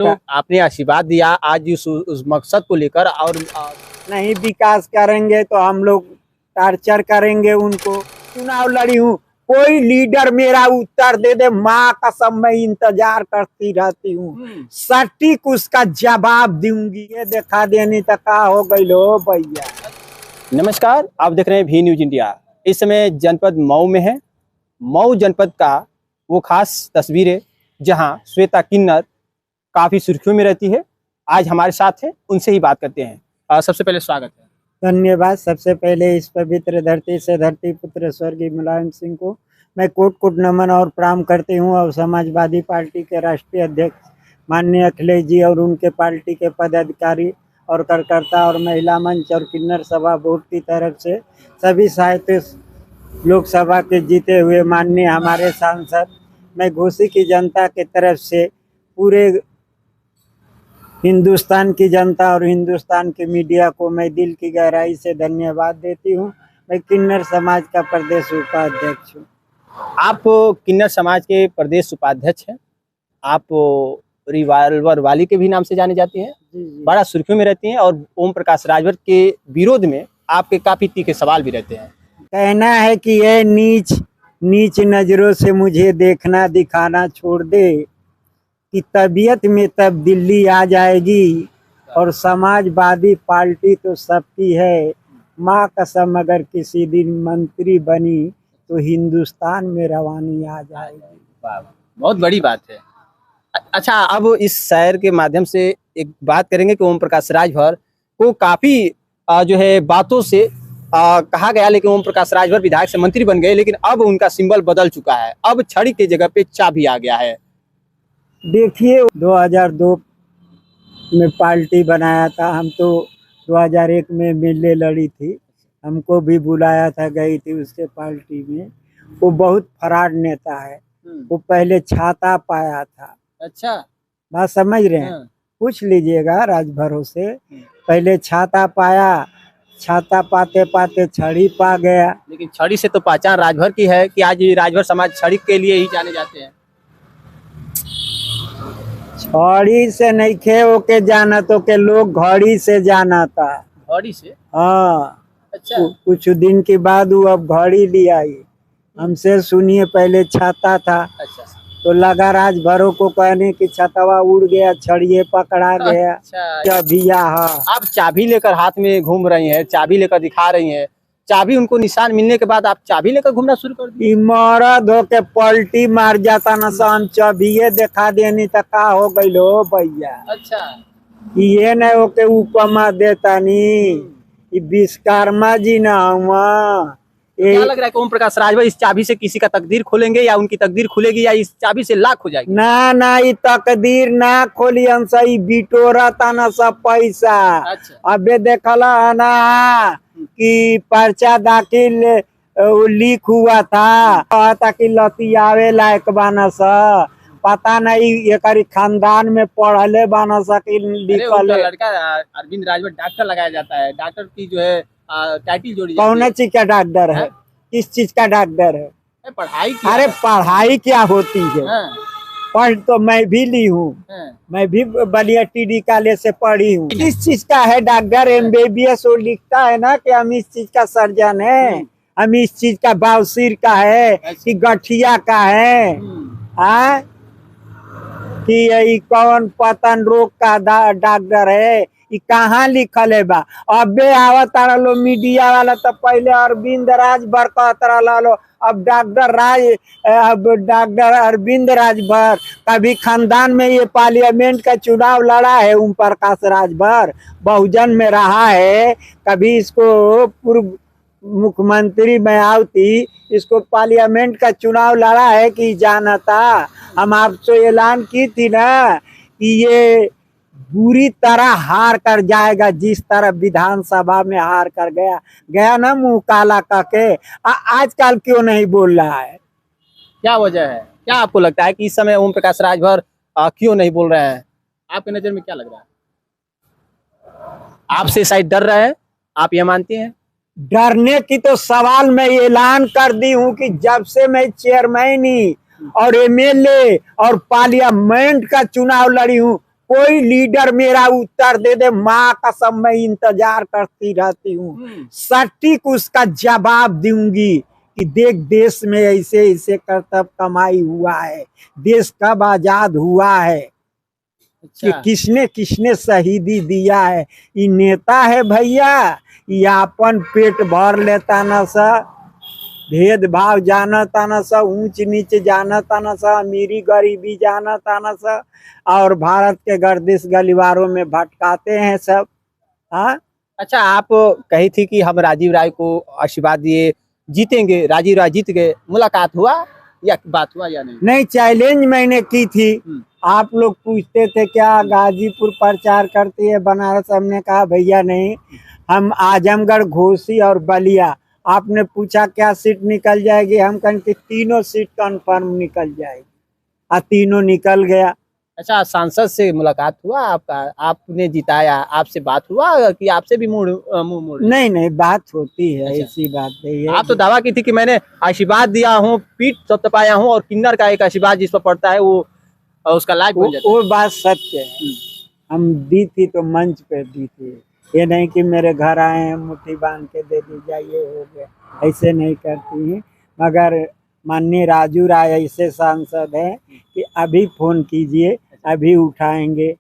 तो आपने आशीर्वाद दिया आज उस मकसद को लेकर और नहीं विकास करेंगे तो हम लोग टार्चर करेंगे उनको। चुनाव लड़ी हूँ, कोई लीडर मेरा उत्तर दे दे, माँ कसम मैं इंतजार करती रहती हूँ, सटीक उसका जवाब दूंगी। ये दिखा देनी तो का हो गई लो भैया। नमस्कार, आप देख रहे हैं भी न्यूज इंडिया। इस समय जनपद मऊ में है। मऊ जनपद का वो खास तस्वीर है जहां श्वेता किन्नर काफी सुर्खियों में रहती है। आज हमारे साथ है, उनसे ही बात करते हैं। सबसे पहले स्वागत है। धन्यवाद। सबसे पहले इस पवित्र धरती से धरती पुत्र स्वर्गीय मुलायम सिंह को मैं कोट कोट नमन और प्रणाम करती हूँ। और समाजवादी पार्टी के राष्ट्रीय अध्यक्ष माननीय अखिलेश जी और उनके पार्टी के पदाधिकारी और कार्यकर्ता और महिला मंच और किन्नर सभा बोर्ड की तरफ से सभी साहित्य लोकसभा के जीते हुए माननीय हमारे सांसद मैं घोसी की जनता की तरफ से पूरे हिंदुस्तान की जनता और हिंदुस्तान की मीडिया को मैं दिल की गहराई से धन्यवाद देती हूँ। मैं किन्नर समाज का प्रदेश उपाध्यक्ष हूँ। आप किन्नर समाज के प्रदेश उपाध्यक्ष हैं। आप रिवाल्वर वाली के भी नाम से जाने जाती हैं। बड़ा सुर्खियों में रहती हैं और ओम प्रकाश राजभर के विरोध में आपके काफी तीखे सवाल भी रहते हैं। कहना है कि यह नीच नजरों से मुझे देखना दिखाना छोड़ दे कि तबीयत में तब्दीली आ जाएगी और समाजवादी पार्टी तो सबकी है। माँ कसम अगर किसी दिन मंत्री बनी तो हिंदुस्तान में रवानी आ जाएगी। बहुत बड़ी बात है। अच्छा, अब इस शायर के माध्यम से एक बात करेंगे कि ओम प्रकाश राजभर को काफी जो है बातों से कहा गया, लेकिन ओम प्रकाश राजभर विधायक से मंत्री बन गए, लेकिन अब उनका सिंबल बदल चुका है। अब छड़ी के जगह पे चाबी आ गया है। देखिए 2002 में पार्टी बनाया था, हम तो 2001 में मिलने लड़ी थी, हमको भी बुलाया था, गई थी उसके पार्टी में। वो बहुत फराड नेता है। वो पहले छाता पाया था। अच्छा, बात समझ रहे हैं? पूछ लीजिएगा राजभरों से। पहले छाता पाया, छाता पाते पाते छड़ी पा गया। लेकिन छड़ी से तो पहचान राजभर की है कि आज राजभर समाज छड़ी के लिए ही जाने जाते हैं। छड़ी से नहीं खे ओके जाना तो के लोग घड़ी से जाना था। घड़ी से? हाँ। अच्छा। कुछ दिन के बाद वो अब घड़ी लिया आई। हमसे सुनिए, पहले छाता था। अच्छा। तो लगा राजभरों को कहने की छतवा उड़ गया, छड़िए पकड़ा गया। अच्छा। चाबिया आप चाबी लेकर हाथ में घूम रही हैं, चाबी लेकर दिखा रही हैं। चाबी उनको निशान मिलने के बाद आप चाबी लेकर घूमना शुरू कर दी। मरद हो के पलटी मार जाता न सन, चाबिये दिखा देनी तो का हो गई लो भैया। अच्छा। ये नहीं हो के उपमा देता नी, विश्वकर्मा जी ना हुआ। क्या लग रहा है कि ओम प्रकाश राजभर इस चाबी से किसी का तकदीर खोलेंगे, या उनकी तकदीर खुलेगी, या इस चाबी से लाख हो जाएगी? ना ये तकदीर ना खोली, सही बिटोरा था ना सब पैसा। अच्छा। अबे देखला है ना कि पर्चा दाखिल लीक हुआ था ताकि लतियावे लायक बाना सा। पता नहीं एक खानदान में पढ़ले बाना सा कि लिखल। लड़का अरविंद राजभर डॉक्टर लगाया जाता है। डॉक्टर की जो है टाइटल जोड़ी जाती है। कौन चीज का डॉक्टर है? किस चीज का डॉक्टर है? पढ़ाई की। अरे पढ़ाई क्या होती है? पढ़ तो मैं भी ली हूँ। मैं भी बलिया टीडी कॉलेज से पढ़ी हूँ। किस चीज का है डॉक्टर? MBBS वो लिखता है ना कि हम इस चीज का सर्जन है, हम इस चीज का बावसीर का है कि गठिया का है, कि यही कौन पतन रोग का डॉक्टर है, ये कहाँ लिखल है बा? अबे आवत लो मीडिया वाला तो पहले अरविंद राजभर कहता लो, अब डॉक्टर अरविंद राजभर। कभी खानदान में ये पार्लियामेंट का चुनाव लड़ा है ओम प्रकाश राजभर, बहुजन में रहा है। कभी इसको पूर्व मुख्यमंत्री में आवती, इसको पार्लियामेंट का चुनाव लड़ा है कि जाना था? हम आपसे ऐलान की थी ना कि ये बुरी तरह हार कर जाएगा, जिस तरह विधानसभा में हार कर गया ना मुंह काला करके। आजकल क्यों नहीं बोल रहा है? क्या वजह है? क्या आपको लगता है कि इस समय ओम प्रकाश राजभर क्यों नहीं बोल रहे हैं? आपके नजर में क्या लग रहा है? आपसे शायद डर रहे हैं, आप ये मानती हैं? डरने की तो सवाल मैं ऐलान कर दी हूँ कि जब से मैं चेयरमैन और MLA और पार्लियामेंट का चुनाव लड़ी हूँ, कोई लीडर मेरा उत्तर दे दे, माँ कसम मैं इंतजार करती रहती हूँ, सटीक उसका जवाब दूंगी कि देख देश में ऐसे ऐसे करतब कमाई हुआ है, देश कब आजाद हुआ है, कि अच्छा किसने किसने शहीदी दिया है। ये नेता है भैया, ये अपन पेट भर लेता न सा, भेदभाव जानता न सा, ऊंच नीच जानता न सा, अमीरी गरीबी जानता न सा, और भारत के गर्दिश गलिवारों में भटकाते हैं सब। हाँ, अच्छा, आप कही थी कि हम राजीव राय को आशीर्वाद दिए, जीतेंगे, राजीव राय जीत गए, मुलाकात हुआ या बात हुआ या नहीं? नहीं, चैलेंज मैंने की थी। आप लोग पूछते थे क्या गाजीपुर प्रचार करती है बनारस, हमने कहा भैया नहीं, हम आजमगढ़, घोसी और बलिया। आपने पूछा क्या सीट निकल जाएगी, हम कहें कि तीनों सीट कंफर्म निकल जाएगी, और तीनों निकल गया। अच्छा, सांसद से मुलाकात हुआ आपका, आपने जिताया, आपसे बात हुआ कि आपसे भी मुंह मोड़ लिया? नहीं नहीं, बात होती है, अच्छा। ऐसी बात नहीं है। आप तो दावा की थी कि मैंने आशीर्वाद दिया हूँ, पीठ थपथपाया हूँ, और किन्नर का एक आशीर्वाद जिस पर पड़ता है वो उसका लायक बन जाता है। वो बात सत्य है, हम दी थी तो मंच पे दी थी, ये नहीं कि मेरे घर आए हैं मुट्ठी बांध के दे दी जाइए हो गया, ऐसे नहीं करती हैं। मगर माननीय राजू राय ऐसे सांसद हैं कि अभी फोन कीजिए, अभी उठाएंगे।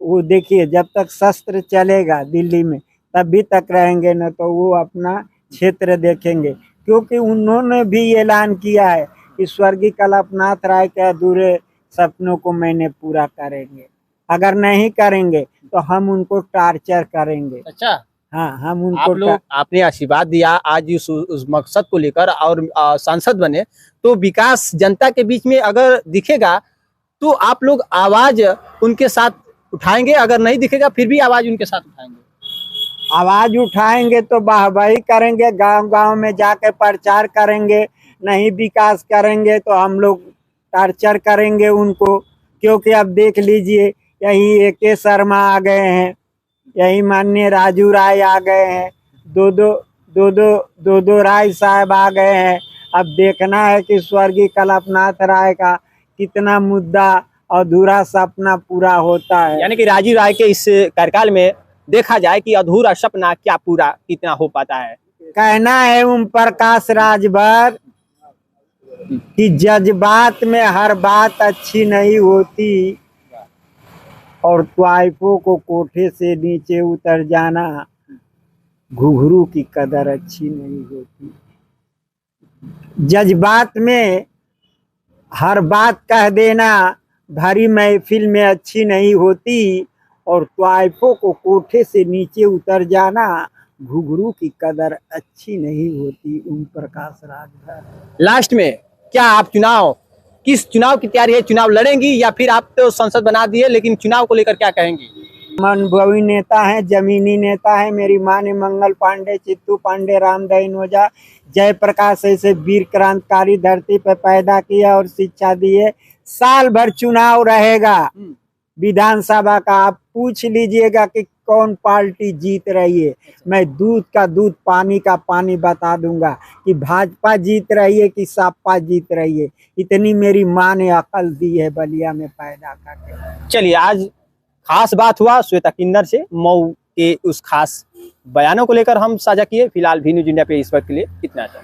वो देखिए, जब तक शस्त्र चलेगा दिल्ली में तभी तक रहेंगे, न तो वो अपना क्षेत्र देखेंगे, क्योंकि उन्होंने भी ऐलान किया है कि स्वर्गीय कल्पनाथ राय के अधूरे सपनों को मैंने पूरा करेंगे, अगर नहीं करेंगे तो हम उनको टार्चर करेंगे। अच्छा, हाँ, हम आप उनको लोग, आपने आशीर्वाद दिया आज उस मकसद को लेकर और सांसद बने, तो विकास जनता के बीच में अगर दिखेगा तो आप लोग आवाज उनके साथ उठाएंगे, अगर नहीं दिखेगा फिर भी आवाज उनके साथ उठाएंगे? आवाज उठाएंगे तो वाहवाही करेंगे, गांव गांव में जाके प्रचार करेंगे, नहीं विकास करेंगे तो हम लोग टार्चर करेंगे उनको। क्योंकि अब देख लीजिए, यही AK शर्मा आ गए हैं, यही माननीय राजू राय आ गए हैं, दो राय साहब आ गए हैं। अब देखना है कि स्वर्गीय कल्पनाथ राय का कितना मुद्दा अधूरा सपना पूरा होता है। यानी कि राजीव राय के इस कार्यकाल में देखा जाए कि अधूरा सपना क्या पूरा कितना हो पाता है। कहना है ओम प्रकाश राजभर कि जज्बात में हर बात अच्छी नहीं होती, और त्वाइफों को कोठे से नीचे उतर जाना, घुघरू की कदर अच्छी नहीं होती। जज्बात में हर बात कह देना भरी महफिल में अच्छी नहीं होती, और त्वाइफों को कोठे से नीचे उतर जाना, घुघरू की कदर अच्छी नहीं होती। ओम प्रकाश राजभर। लास्ट में क्या आप किस चुनाव की तैयारी है? चुनाव लड़ेंगी या फिर आप तो संसद बना दिए, लेकिन चुनाव को लेकर क्या कहेंगी? अनुभवी नेता है, जमीनी नेता है। मेरी माँ ने मंगल पांडे, चित्तू पांडे, रामदहीन ओझा, जयप्रकाश ऐसे वीर क्रांतिकारी धरती पर पैदा किया और शिक्षा दी है। साल भर चुनाव रहेगा विधानसभा का, आप पूछ लीजिएगा कि कौन पार्टी जीत रही है, मैं दूध का दूध, पानी का पानी बता दूंगा कि भाजपा जीत रही है कि सपा जीत रही है। इतनी मेरी माँ ने अकल दी है बलिया में पैदा करके। चलिए, आज खास बात हुआ श्वेता किन्नर से, मऊ के उस खास बयानों को लेकर हम साझा किए। फिलहाल भी न्यूज इंडिया पे इस वक्त के लिए इतना था।